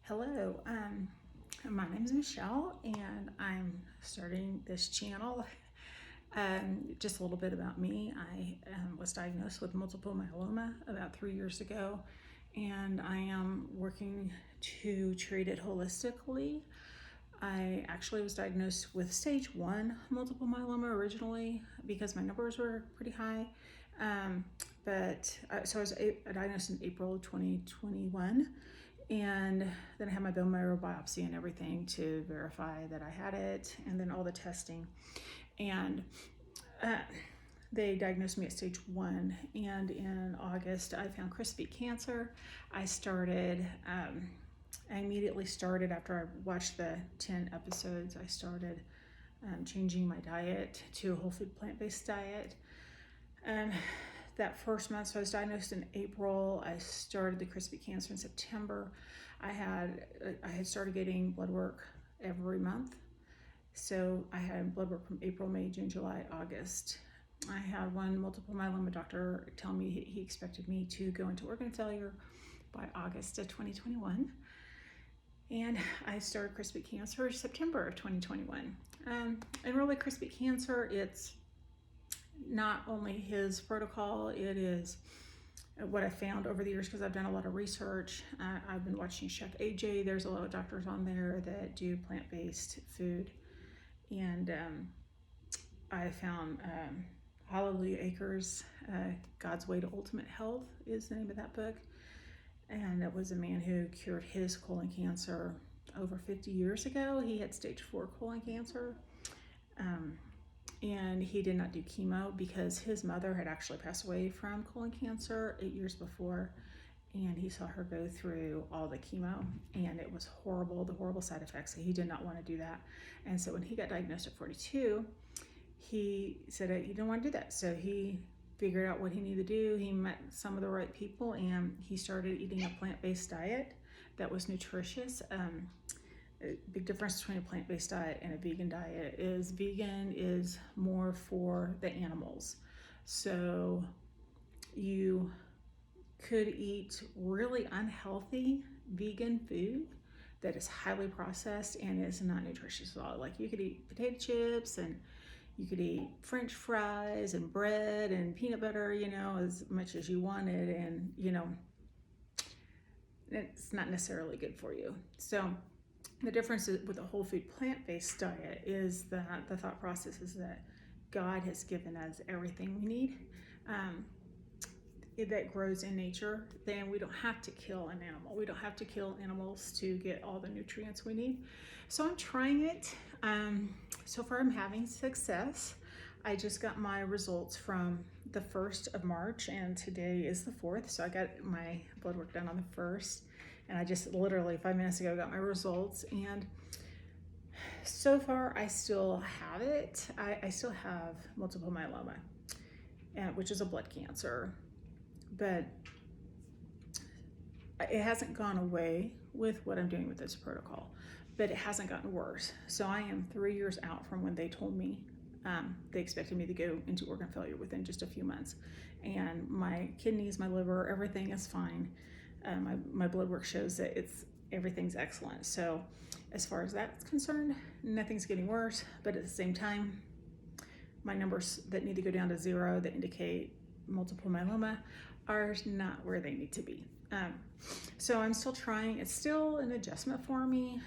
Hello, my name is Michelle, and I'm starting this channel. Just a little bit about me. I was diagnosed with multiple myeloma about 3 years ago, and I am working to treat it holistically. I actually was diagnosed with stage 1 multiple myeloma originally because my numbers were pretty high. So I was diagnosed in April 2021. And then I had my bone marrow biopsy and everything to verify that I had it, and then all the testing. And they diagnosed me at stage 1. And in August, I found crispy cancer. I immediately started after I watched the 10 episodes. I started changing my diet to a whole food plant-based diet. That first month, so I was diagnosed in April. I started the crispy cancer in September. I had started getting blood work every month. So I had blood work from April, May, June, July, August. I had one multiple myeloma doctor tell me he expected me to go into organ failure by August of 2021. And I started crispy cancer September of 2021. And really, crispy cancer, it's not only his protocol, it is what I found over the years because I've done a lot of research. I've been watching Chef AJ. There's a lot of doctors on there that do plant-based food. And I found Hallelujah Acres, God's Way to Ultimate Health is the name of that book. And it was a man who cured his colon cancer over 50 years ago. He had stage 4 colon cancer. And he did not do chemo because his mother had actually passed away from colon cancer 8 years before, and he saw her go through all the chemo, and it was horrible, the horrible side effects. So he did not want to do that. And so when he got diagnosed at 42, he said he didn't want to do that. So he figured out what he needed to do. He met some of the right people, and he started eating a plant-based diet that was nutritious. A big difference between a plant-based diet and a vegan diet is vegan is more for the animals. So you could eat really unhealthy vegan food that is highly processed and is not nutritious at all. Like you could eat potato chips, and you could eat French fries and bread and peanut butter, as much as you wanted, and it's not necessarily good for you. So the difference with a whole food plant-based diet is that the thought process is that God has given us everything we need that grows in nature. Then we don't have to kill an animal. We don't have to kill animals to get all the nutrients we need. So I'm trying it. So far I'm having success. I just got my results from the 1st of March, and today is the 4th. So I got my blood work done on the 1st. And I just literally 5 minutes ago got my results, and so far I still have it. I still have multiple myeloma, which is a blood cancer, but it hasn't gone away with what I'm doing with this protocol, but it hasn't gotten worse. So I am 3 years out from when they told me they expected me to go into organ failure within just a few months, and my kidneys, my liver, everything is fine. My blood work shows that everything's excellent. So as far as that's concerned, nothing's getting worse, but at the same time, my numbers that need to go down to 0 that indicate multiple myeloma are not where they need to be. So I'm still trying. It's still an adjustment for me.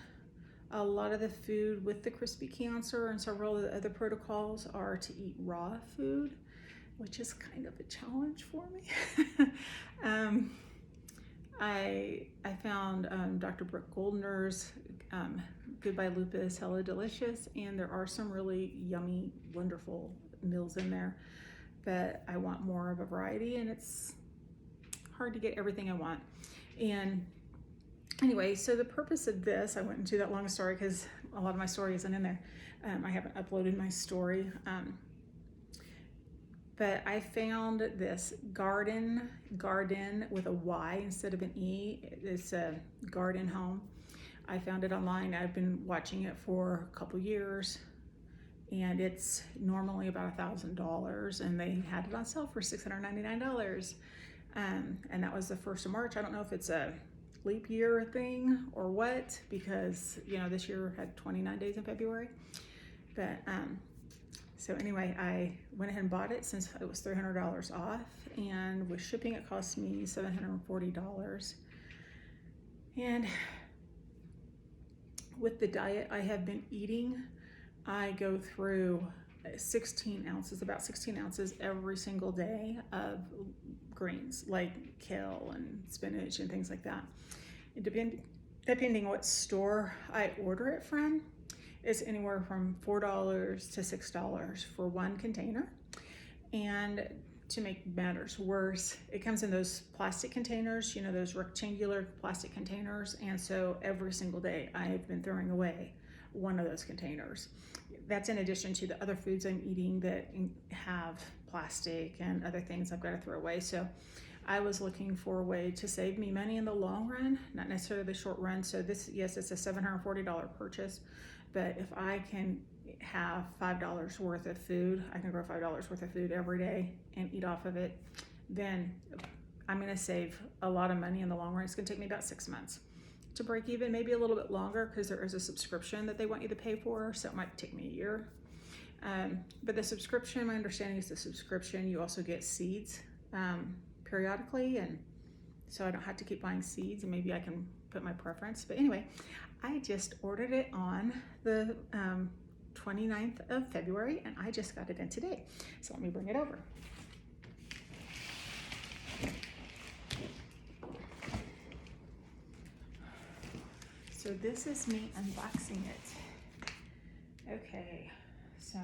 A lot of the food with the crispy cancer and several of the other protocols are to eat raw food, which is kind of a challenge for me. I found Dr. Brooke Goldner's Goodbye Lupus, Hello Delicious, and there are some really yummy, wonderful meals in there, but I want more of a variety, and it's hard to get everything I want. And anyway, so the purpose of this, I went into that long story because a lot of my story isn't in there. I haven't uploaded my story. But I found this garden with a Y instead of an E. It's a garden home. I found it online. I've been watching it for a couple years, and it's normally about $1,000, and they had it on sale for $699. And that was the 1st of March. I don't know if it's a leap year thing or what, because, you know, this year had 29 days in February. But, so anyway, I went ahead and bought it since it was $300 off, and with shipping, it cost me $740. And with the diet I have been eating, I go through 16 ounces, about 16 ounces every single day of greens like kale and spinach and things like that. Depending what store I order it from, it's anywhere from $4 to $6 for one container. And to make matters worse, it comes in those plastic containers, you know, those rectangular plastic containers. And so every single day I've been throwing away one of those containers. That's in addition to the other foods I'm eating that have plastic and other things I've got to throw away. So I was looking for a way to save me money in the long run, not necessarily the short run. So this, yes, it's a $740 purchase, but if I can have $5 worth of food, I can grow $5 worth of food every day and eat off of it, then I'm going to save a lot of money in the long run. It's going to take me about 6 months to break even, maybe a little bit longer, because there is a subscription that they want you to pay for, so it might take me a year. But the subscription, my understanding is the subscription, you also get seeds periodically, and so I don't have to keep buying seeds, and maybe I can put my preference. But anyway, I just ordered it on the 29th of February, and I just got it in today. So let me bring it over. So this is me unboxing it. Okay, so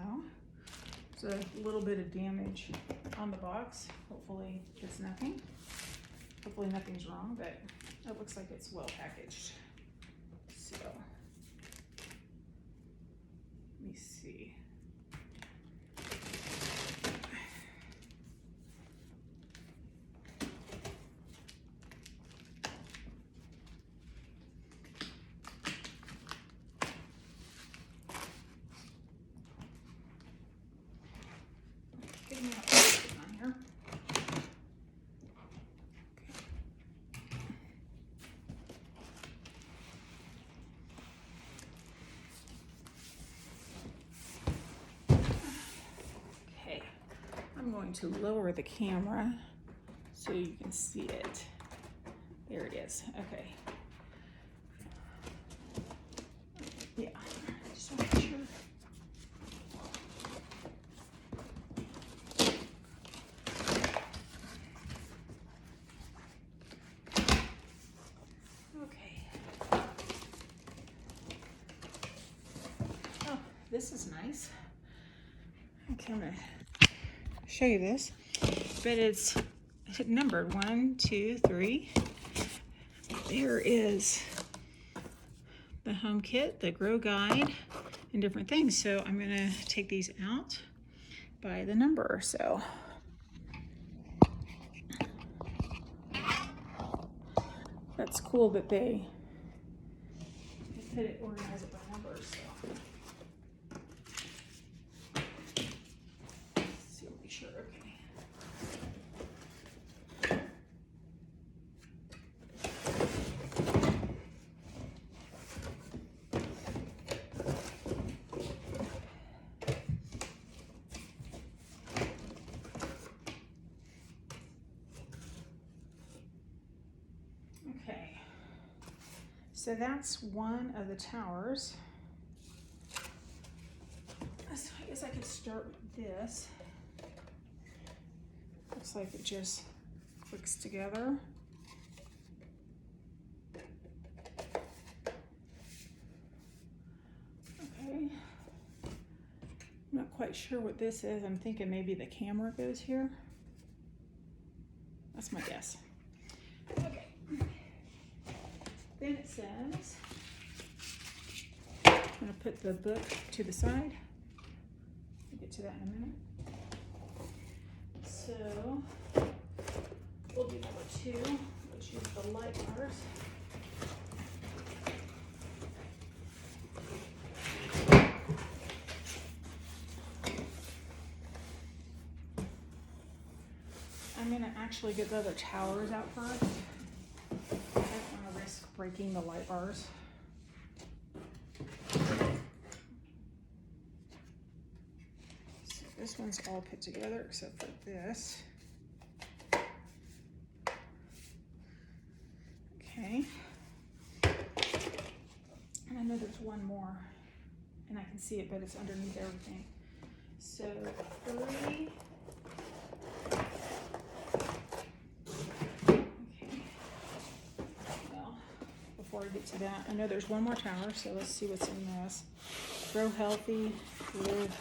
there's a little bit of damage on the box. Hopefully it's nothing. Hopefully nothing's wrong, but it looks like it's well packaged. So let me see. Get me out on here. Okay, I'm going to lower the camera so you can see it. There it is. Okay. Yeah, just want to make sure. Okay. Oh, this is nice. Okay, I'm gonna show you this, but it's numbered 1, 2, 3. There is the home kit, the grow guide, and different things. So I'm gonna take these out by the number. So that's cool that they put it, organize it by numbers. So let's see, make sure. Okay. Okay, so that's one of the towers. So I guess I could start with this. Looks like it just clicks together. Okay, I'm not quite sure what this is. I'm thinking maybe the camera goes here. That's my guess. Okay. Then it says, I'm going to put the book to the side. We'll get to that in a minute. So we'll do number 2, which is the light bars. I'm going to actually get the other towers out first. I don't want to risk breaking the light bars. So this one's all put together except for this. Okay. And I know there's one more, and I can see it, but it's underneath everything. So 3. Okay. Well, before I get to that, I know there's one more tower, so let's see what's in this. Grow healthy, live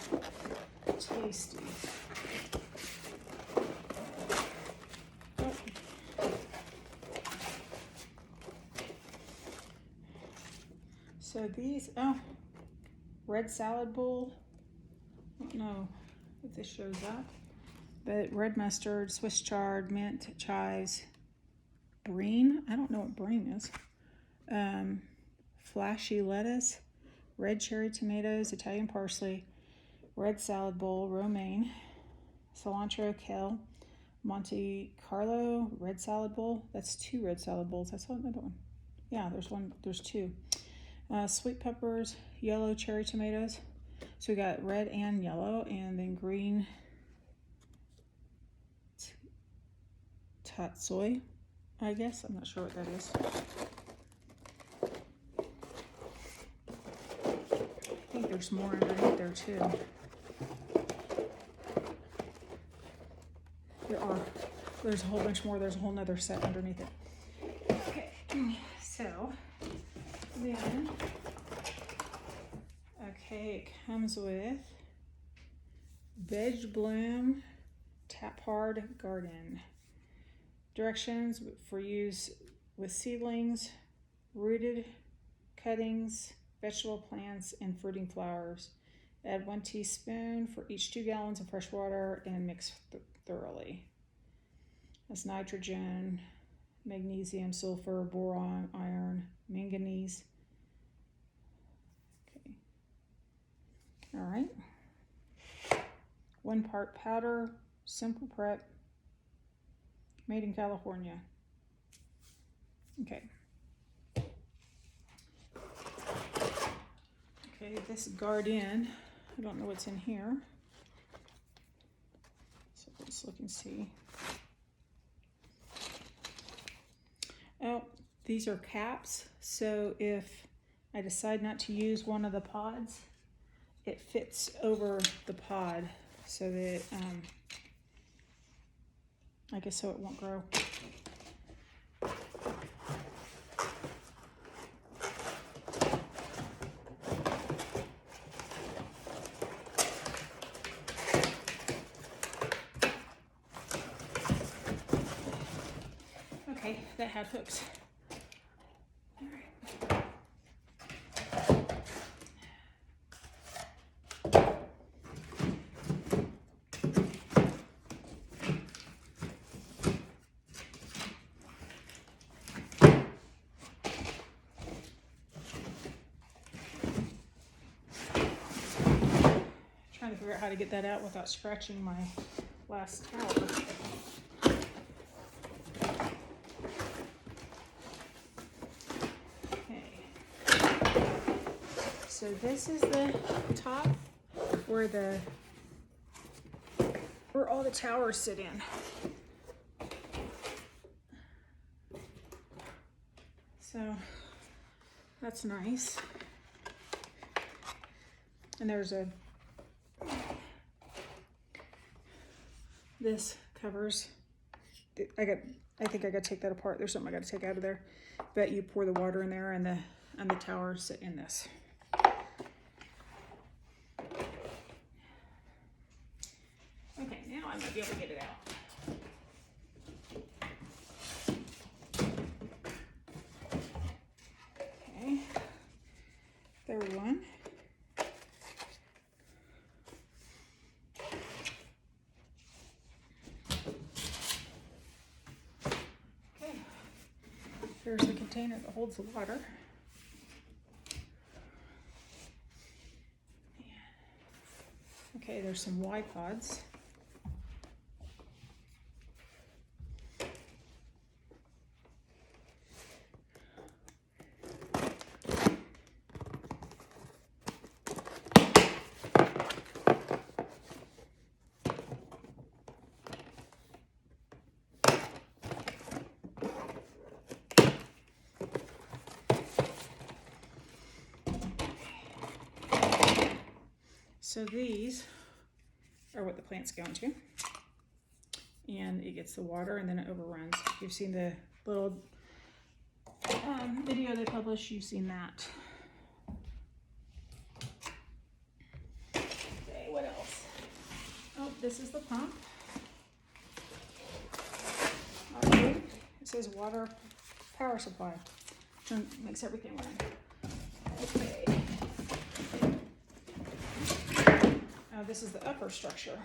tasty. Oh. So these, red salad bowl. I don't know if this shows up, but red mustard, Swiss chard, mint, chives, brine. I don't know what brine is. Flashy lettuce, red cherry tomatoes, Italian parsley, red salad bowl, romaine, cilantro, kale, Monte Carlo, red salad bowl. That's 2 red salad bowls. I saw another one. Yeah, there's 2. Sweet peppers, yellow cherry tomatoes. So we got red and yellow, and then green tatsoi, I guess. I'm not sure what that is. I think there's more underneath there too. There's a whole bunch more. There's a whole nother set underneath it. Okay, so then, okay, it comes with Veg Bloom Tap Hard Garden. Directions for use with seedlings, rooted cuttings, vegetable plants, and fruiting flowers. Add 1 teaspoon for each 2 gallons of fresh water and mix thoroughly. That's nitrogen, magnesium, sulfur, boron, iron, manganese. Okay. All right. 1 part powder, simple prep, made in California. Okay. Okay, this Garden, I don't know what's in here. So let's look and see. Oh, these are caps. So if I decide not to use one of the pods, it fits over the pod so that, I guess so it won't grow. Okay, that had hooks. All right. Trying to figure out how to get that out without scratching my last tower. So this is the top where all the towers sit in. So that's nice. And there's this covers. I think I got to take that apart. There's something I got to take out of there. But you pour the water in there, and the towers sit in this. Okay, now I might be able to get it out. Okay, third one. Okay, here's the container that holds the water. Okay, there's some Y pods. So these are what the plants go into. And it gets the water and then it overruns. You've seen the little video they published, you've seen that. Okay, what else? Oh, this is the pump. Okay. It says water power supply. Makes everything run. Okay. Oh, this is the upper structure.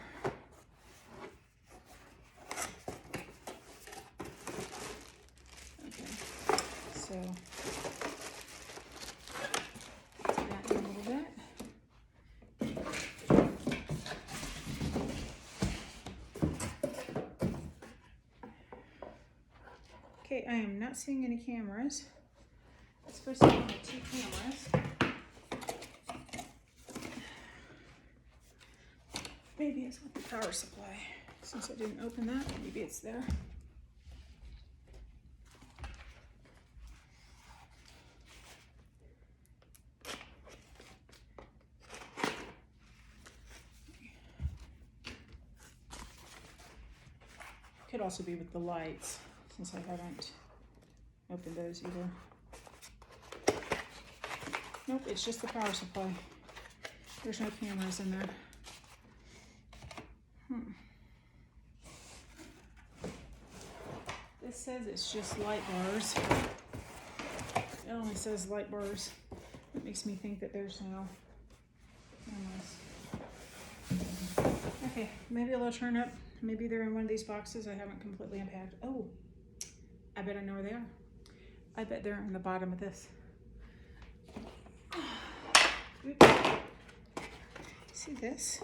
So, that in a little bit. Okay, I am not seeing any cameras. It's supposed to be only 2 cameras. Maybe it's with the power supply. Since I didn't open that, maybe it's there. Could also be with the lights, since I haven't opened those either. Nope, it's just the power supply. There's no cameras in there. This says it's just light bars. It only says light bars. It makes me think that there's no cameras. Okay, maybe they'll turn up. Maybe they're in one of these boxes I haven't completely unpacked. Oh, I bet I know where they are. I bet they're in the bottom of this. Oops. See this?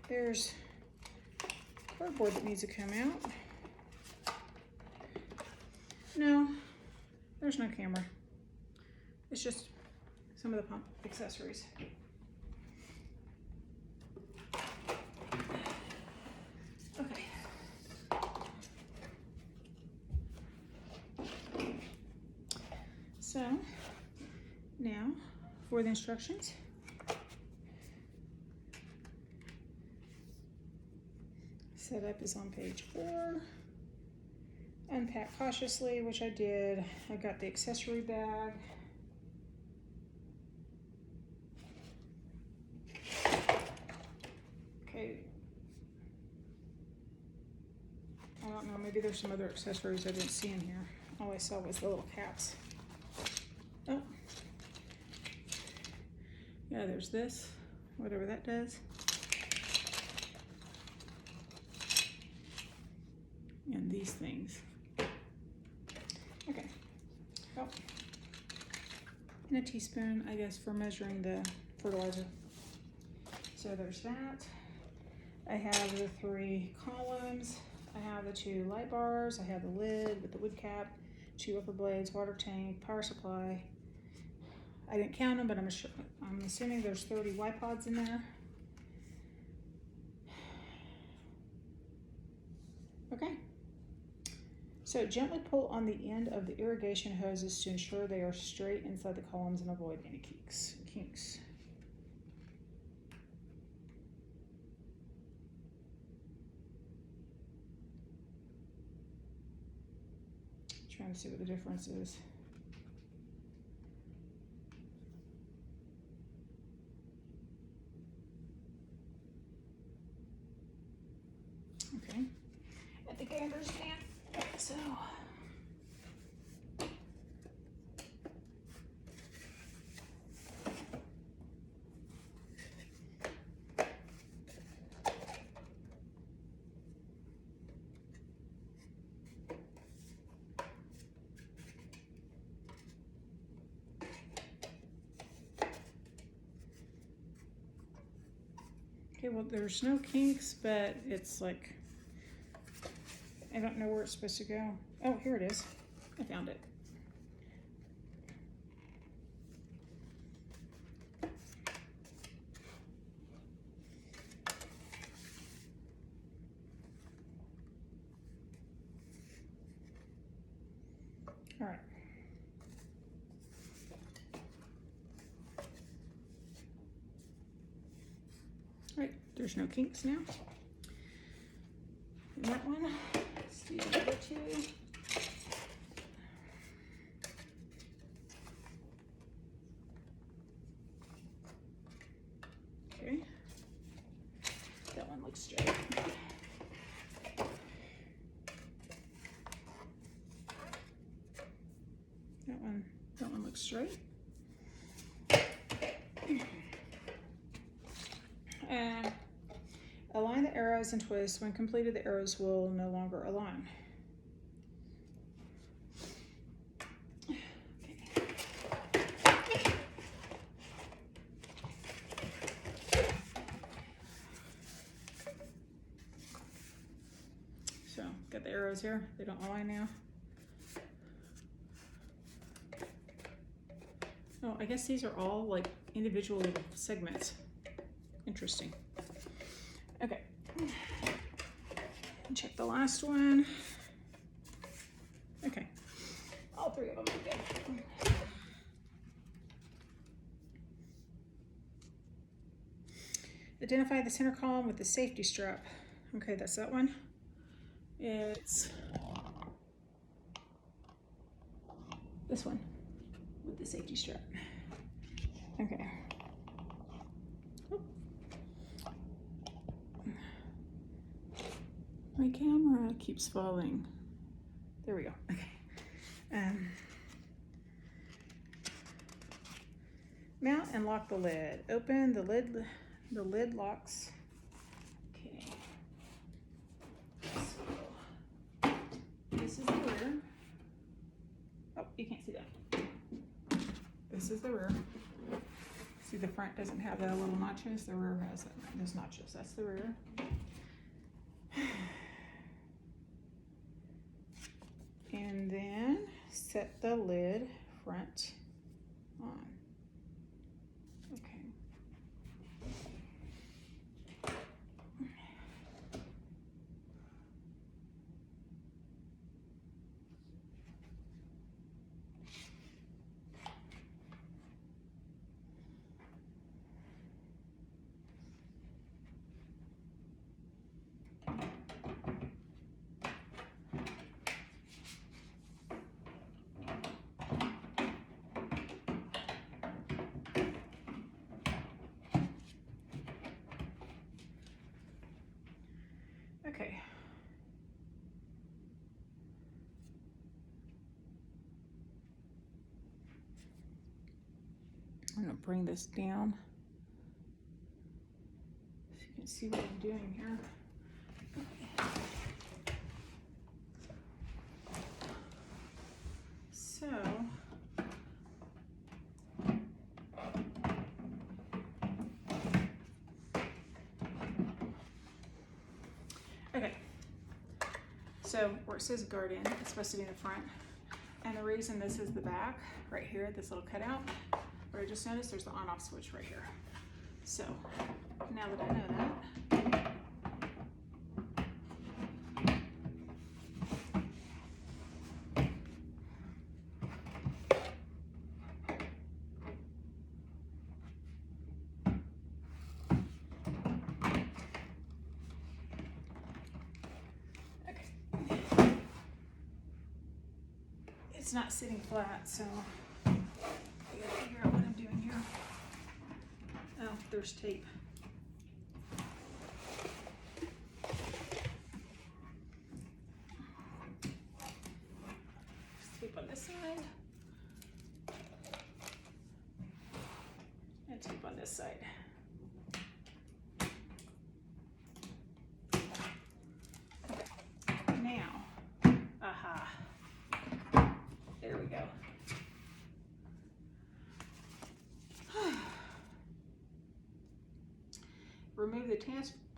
There's cardboard that needs to come out. No, there's no camera. It's just some of the pump accessories. Okay. So now for the instructions. Setup is on page 4. Unpack cautiously, which I did. I got the accessory bag. Okay. I don't know, maybe there's some other accessories I didn't see in here. All I saw was the little caps. Oh. Yeah, there's this, whatever that does. And these things. Okay. Oh. And a teaspoon, I guess, for measuring the fertilizer. So there's that. I have the 3 columns. I have the 2 light bars. I have the lid with the wood cap, 2 upper blades, water tank, power supply. I didn't count them, but I'm assuming there's 30 Y-pods in there. Okay. So gently pull on the end of the irrigation hoses to ensure they are straight inside the columns and avoid any kinks. Trying to see what the difference is. Okay, I think I understand. So, okay, well, there's no kinks, but it's like, I don't know where it's supposed to go. Oh, here it is. I found it. All right. There's no kinks now. And that one, let's do the other two. Okay, that one looks straight. That one looks straight. And align the arrows and twist. When completed, the arrows will no longer align. So, got the arrows here. They don't align now. Oh, I guess these are all like individual little segments. Interesting. Okay. Check the last one. Okay. All three of them are good. Identify the center column with the safety strap. Okay, that's that one. It's this one with the safety strap. Okay. My camera keeps falling. There we go. Okay. Mount and lock the lid. Open the lid. The lid locks. Okay. So this is the rear. Oh, you can't see that. This is the rear. See, the front doesn't have the little notches. The rear has those notches. That's the rear. And then set the lid front on. Okay. Okay. I'm going to bring this down so you can see what I'm doing here. So, okay. So where it says garden, it's supposed to be in the front. And the reason this is the back, right here, this little cutout, what I just noticed, there's the on-off switch right here. So now that I know that, it's not sitting flat, so I gotta figure out what I'm doing here. Oh, there's tape. There's tape on this side. And tape on this side. Okay. Now, aha. There we go. Remove the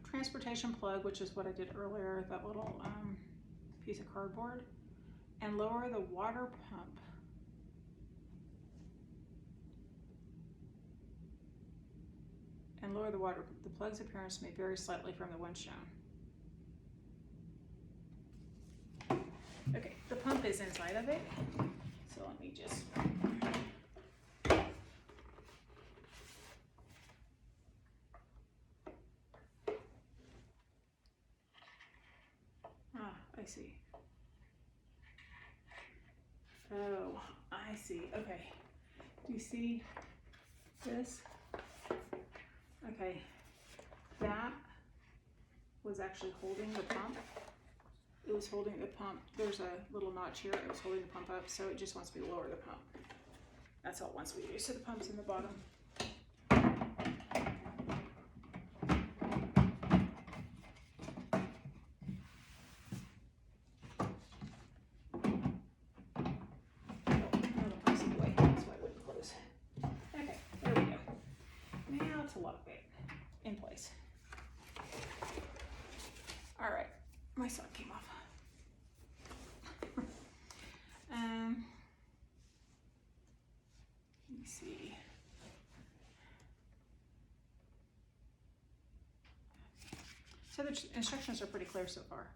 transportation plug, which is what I did earlier, that little piece of cardboard, and lower the water pump. And lower the water. The plug's appearance may vary slightly from the one shown. Okay, the pump is inside of it, so let me just. see. Oh, I see. Okay. Do you see this? Okay. That was actually holding the pump. It was holding the pump. There's a little notch here. It was holding the pump up, so it just wants me to lower the pump. That's all it wants me to do. So the pump's in the bottom. My sock came off. Let me see. So the instructions are pretty clear so far.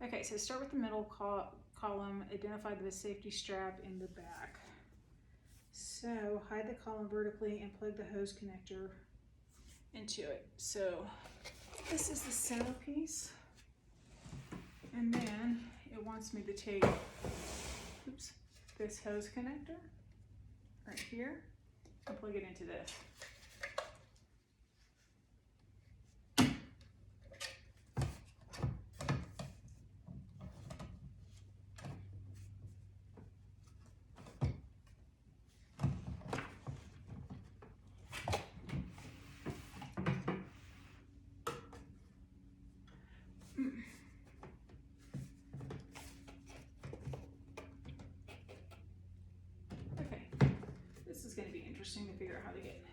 Okay, so start with the middle column, identify the safety strap in the back. So hide the column vertically and plug the hose connector into it. So this is the centerpiece. And then it wants me to take, oops, this hose connector right here and plug it into this. This is going to be interesting to figure out how to get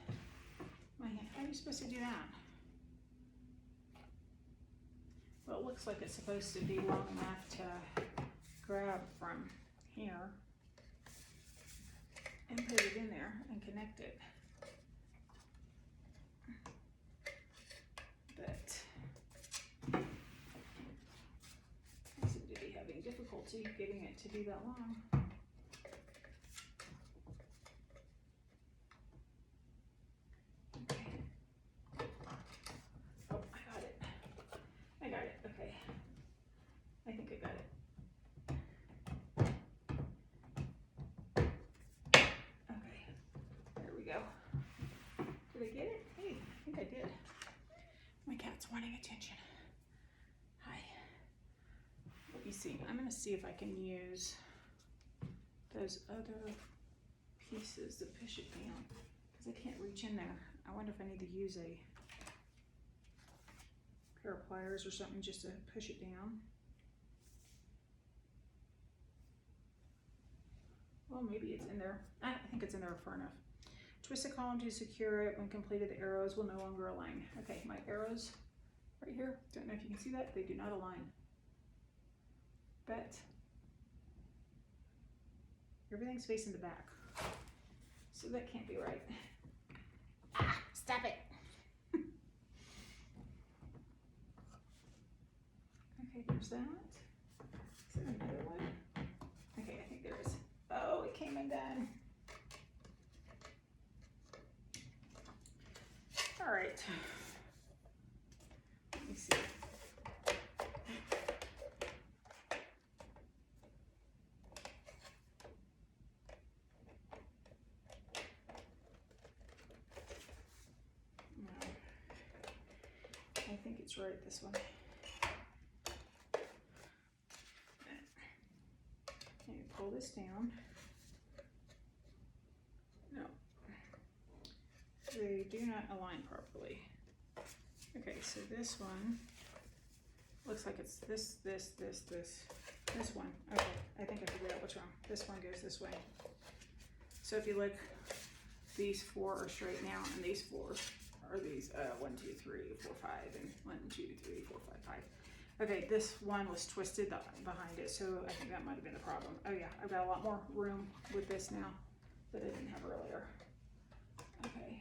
my hand. How are you supposed to do that? Well, it looks like it's supposed to be long enough to grab from here and put it in there and connect it. But I seem to be having difficulty getting it to be that long. Wanting attention. Hi. Let me see. I'm going to see if I can use those other pieces to push it down because I can't reach in there. I wonder if I need to use a pair of pliers or something just to push it down. Well, maybe it's in there. I think it's in there far enough. Twist the column to secure it. When completed, the arrows will no longer align. Okay, my arrows right here, don't know if you can see that, they do not align. But everything's facing the back, so that can't be right. Ah, stop it. Okay, there's that. Is there another one? Okay, I think there is. Oh, it came undone. All right. Let me see. No. I think it's right, this one. Okay, pull this down. No. They do not align properly. Okay, so this one looks like it's this one. Okay, I think I figured out what's wrong. This one goes this way. So if you look, these four are straight now, and these four are these 1, 2, 3, 4, 5, and 1, 2, 3, 4, 5, 5. Okay, this one was twisted behind it, so I think that might have been the problem. Oh yeah, I've got a lot more room with this now that I didn't have earlier. Okay.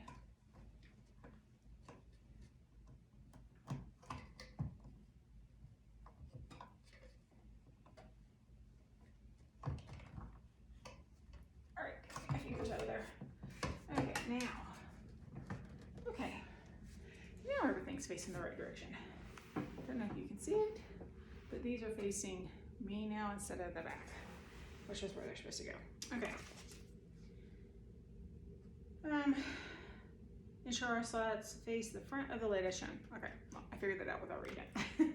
Facing the right direction. I don't know if you can see it, but these are facing me now instead of the back, which is where they're supposed to go. Okay. Ensure our slats face the front of the lid as shown. Okay, well, I figured that out without reading it.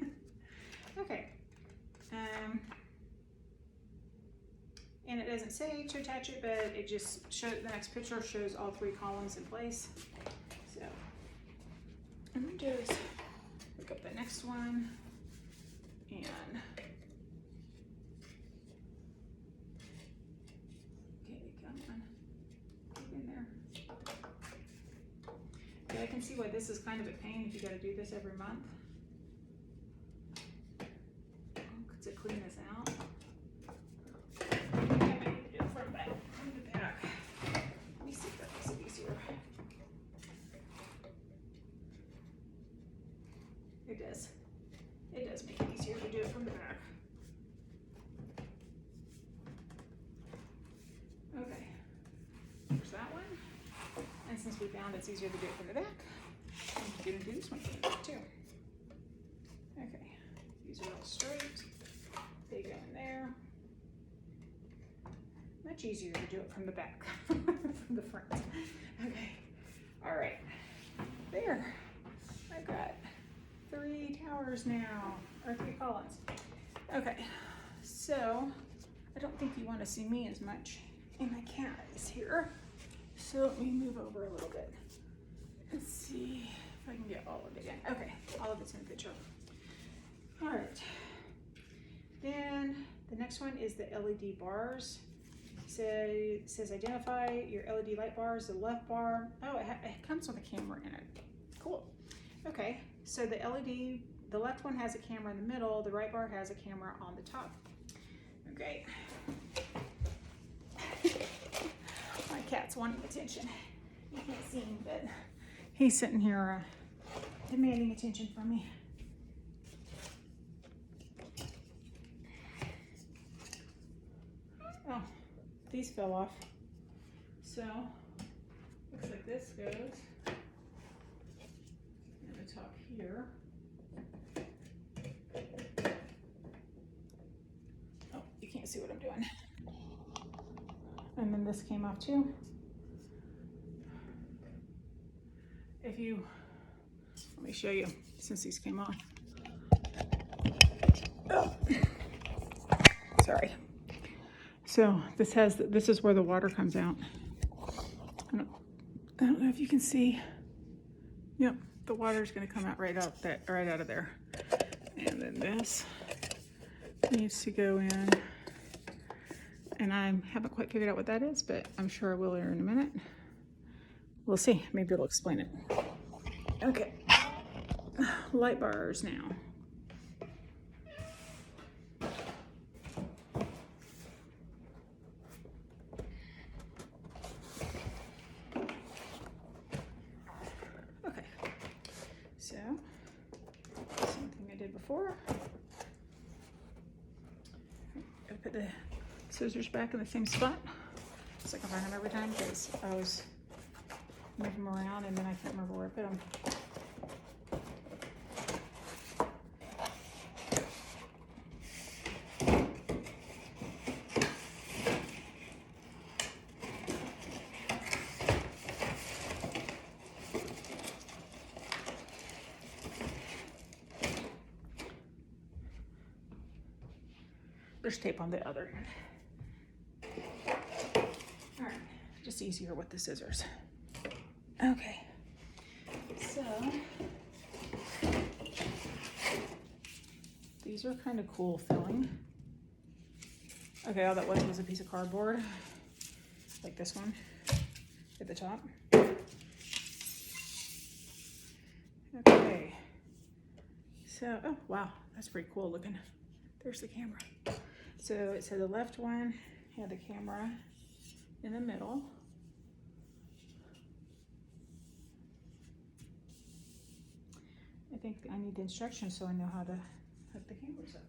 Okay. And it doesn't say to attach it, but it just shows, the next picture shows all 3 columns in place. So I'm gonna just look up the next one and okay, come on, get in there. Okay, I can see why this is kind of a pain if you got to do this every month. Because it clean this out. It does make it easier to do it from the back. Okay, there's that one. And since we found it's easier to do it from the back, I'm gonna do this one from the back too. Okay, these are all straight. They go in there. Much easier to do it from the back, from the front. Okay, all right, there. I've got 3 towers now, or 3 columns. Okay, so I don't think you want to see me as much, and my cat is here. So let me move over a little bit. Let's see if I can get all of it in. Okay, all of it's in the picture. All right. Then the next one is the LED bars. So it says identify your LED light bars. The left bar, oh, it comes with a camera in it. Cool. Okay, so the LED, the left one has a camera in the middle, the right bar has a camera on the top. Okay. My cat's wanting attention. You can't see him, but he's sitting here demanding attention from me. Oh, these fell off. So, looks like this goes top here. Oh, you can't see what I'm doing. And then this came off too. If you, let me show you since these came off. Oh. Sorry. So this is where the water comes out. I don't know if you can see. Yep. The water is going to come out right out of there, and then this needs to go in, and I haven't quite figured out what that is, but I'm sure I will here in a minute. We'll see. Maybe it'll explain it. Okay, light bars now. So, same thing I did before. I put the scissors back in the same spot so I can find them every time because I always move them around and then I can't remember where I put them. There's tape on the other end. All right, just easier with the scissors. Okay, so these are kind of cool filling. Okay, all that was a piece of cardboard, like this one at the top. Okay, so, oh wow, that's pretty cool looking. There's the camera. So it said the left one had the camera in the middle. I think I need the instructions so I know how to hook the cameras up.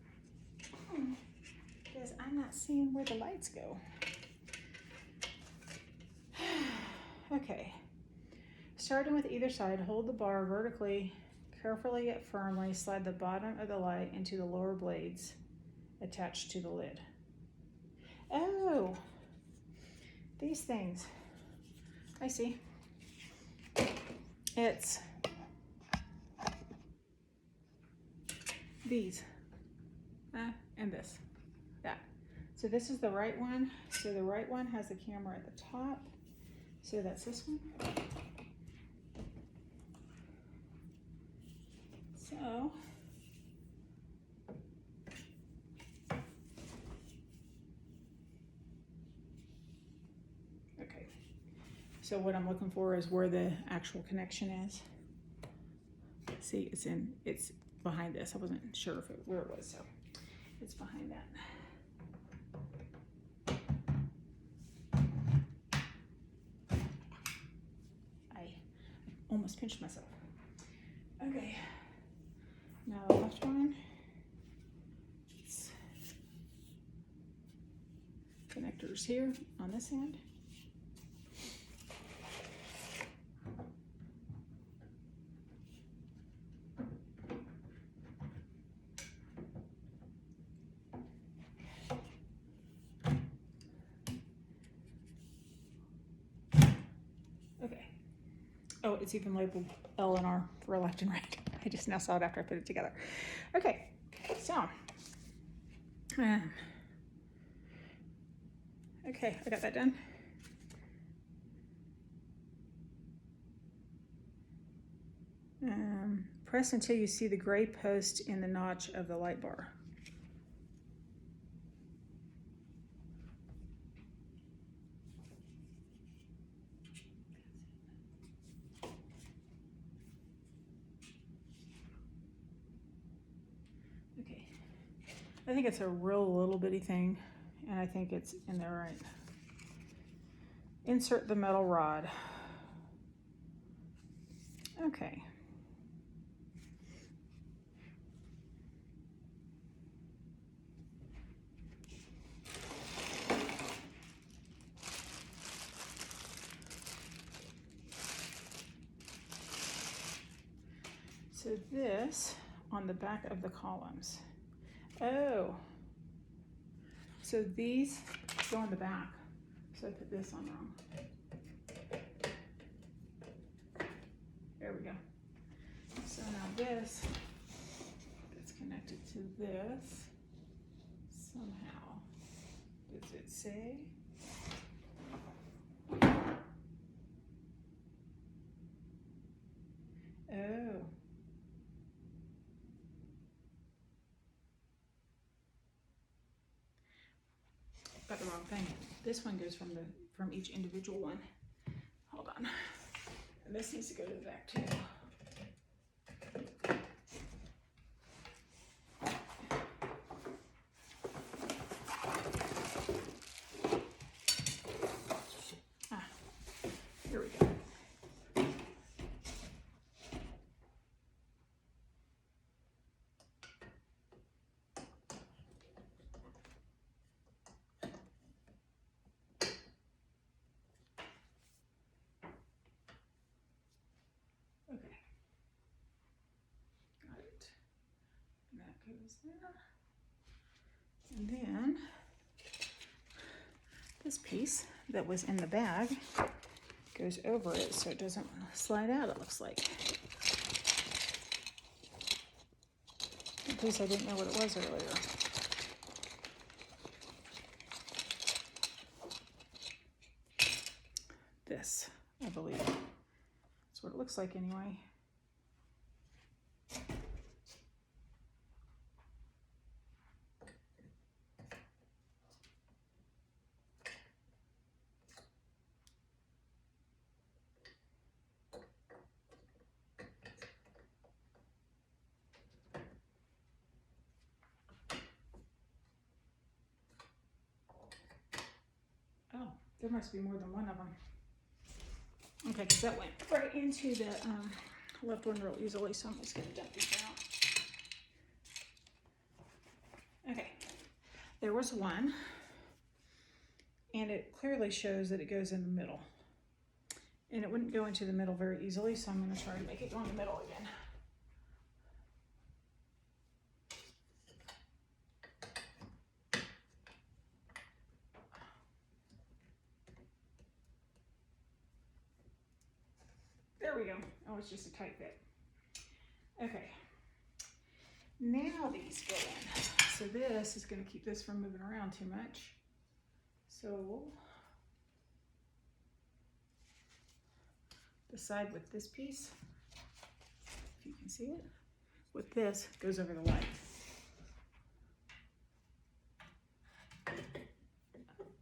Because I'm not seeing where the lights go. Okay. Starting with either side, hold the bar vertically, carefully yet firmly slide the bottom of the light into the lower blades attached to the lid. Oh, these things. I see. It's these and this. That. So this is the right one. So the right one has the camera at the top. So that's this one. So okay. So what I'm looking for is where the actual connection is. See, it's behind this. I wasn't sure where it was, so it's behind that. I almost pinched myself. Okay, now the left one. It's connectors here on this end. Oh, it's even labeled L and R for left and right. I just now saw it after I put it together. Okay, so. Okay, I got that done. Press until you see the gray post in the notch of the light bar. Okay, I think it's a real little bitty thing, and I think it's in there right. Insert the metal rod. Okay. So this on the back of the columns. Oh, so these go on the back. So I put this on wrong. There we go. So now this, it's connected to this somehow. Does it say? Oh. Got the wrong thing. This one goes from each individual one. Hold on. And this needs to go to the back too. Here we go. Okay. Got it. And that goes there. And then this piece that was in the bag goes over it so it doesn't slide out, it looks like. In case I didn't know what it was earlier. This, I believe. That's what it looks like anyway. Oh, there must be more than one of them. Okay, because that went right into the left one real easily, so I'm just going to dump these out. Okay, there was one, and it clearly shows that it goes in the middle. And it wouldn't go into the middle very easily, so I'm going to try to make it go in the middle again. we go. Oh, it's just a tight fit. Okay. Now these go in. So this is going to keep this from moving around too much. So the side with this piece, if you can see it, with this goes over the light.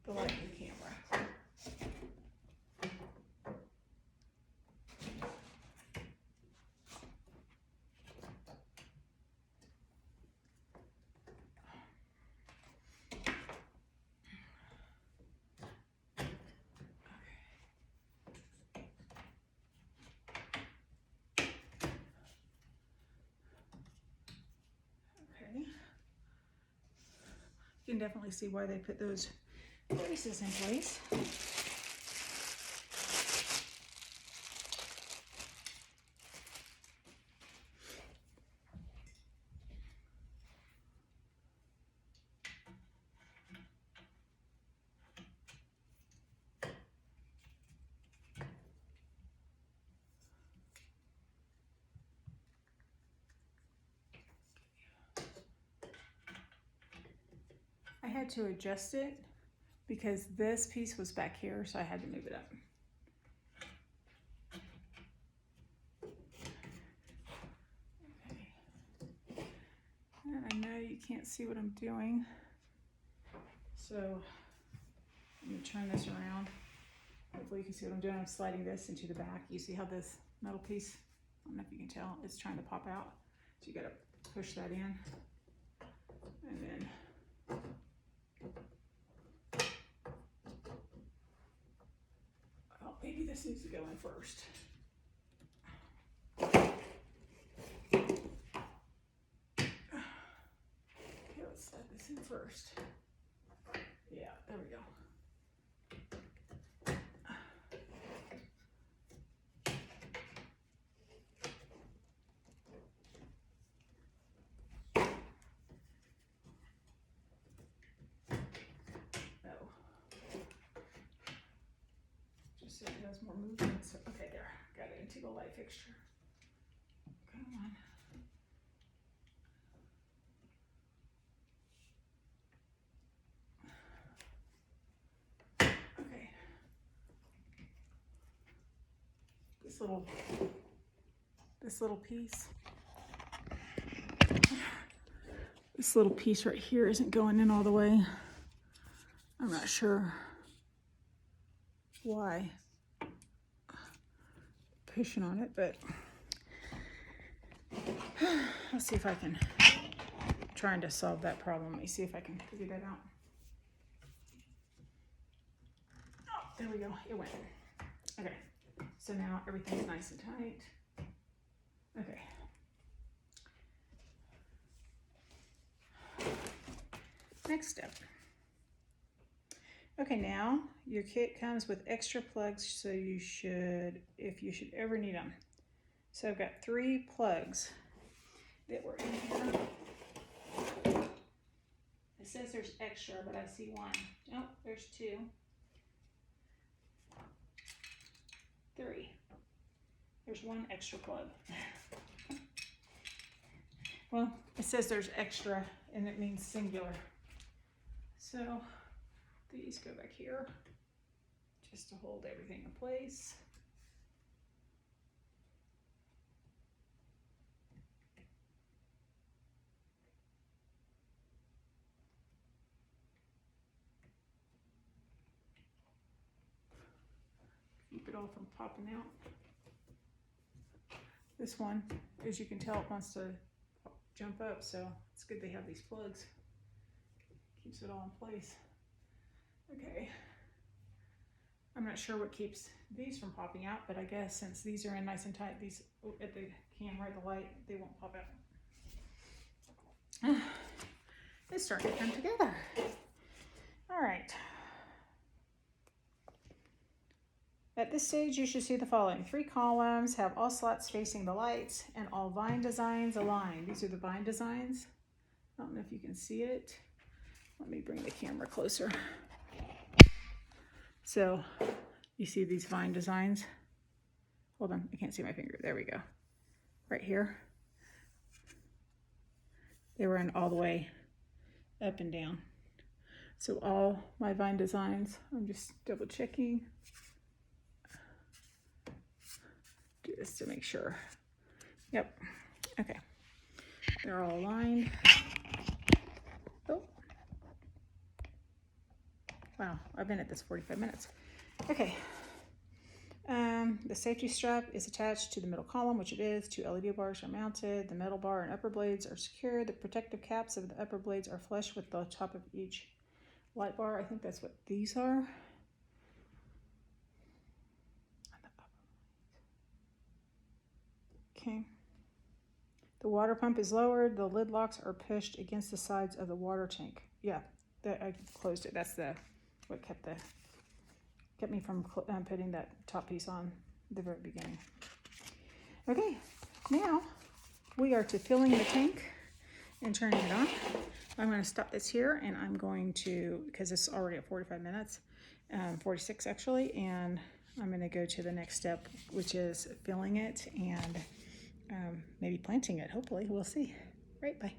The light of the camera. You can definitely see why they put those braces in place. I had to adjust it because this piece was back here, so I had to move it up. Okay. And I know you can't see what I'm doing, so I'm going to turn this around. Hopefully you can see what I'm doing. I'm sliding this into the back. You see how this metal piece, I don't know if you can tell, it's trying to pop out. So you got to push that in, and then maybe this needs to go in first. Okay, let's slide this in first. Yeah, there we go. So it has more movement. So, okay, there. Got it into the light fixture. Come on. Okay. This little piece right here isn't going in all the way. I'm not sure why. Pushing on it, but I'll see if I can. Trying to solve that problem. Let me see if I can figure that out. Oh, there we go. It went. Okay. So now everything's nice and tight. Okay. Next step. Okay, now your kit comes with extra plugs, so you should ever need them. So I've got 3 plugs that were in here. It says there's extra, but I see 1. Oh, there's 2. 3. There's 1 extra plug. Well, it says there's extra, and it means singular. So these go back here just to hold everything in place. Keep it all from popping out. This one, as you can tell, it wants to jump up, so it's good they have these plugs. Keeps it all in place. Okay. I'm not sure what keeps these from popping out, but I guess since these are in nice and tight, these at the camera, the light, they won't pop out. It's starting to come together. All right. At this stage, you should see the following. 3 columns have all slots facing the lights and all vine designs aligned. These are the vine designs. I don't know if you can see it. Let me bring the camera closer. So you see these vine designs. hold on, I can't see my finger. There we go. Right here. They run all the way up and down. So all my vine designs, I'm just double checking. Do this to make sure. Yep. Okay. They're all aligned. Oh. Wow, I've been at this 45 minutes. Okay. The safety strap is attached to the middle column, which it is. 2 LED bars are mounted. The metal bar and upper blades are secure. The protective caps of the upper blades are flush with the top of each light bar. I think that's what these are. Okay. The water pump is lowered. The lid locks are pushed against the sides of the water tank. Yeah, I closed it. That's what kept me from putting that top piece on at the very beginning. Okay, now we are to filling the tank and turning it on. I'm going to stop this here, and I'm going to, because it's already at 45 minutes, 46 actually, and I'm going to go to the next step, which is filling it and maybe planting it. Hopefully, we'll see. Right, bye.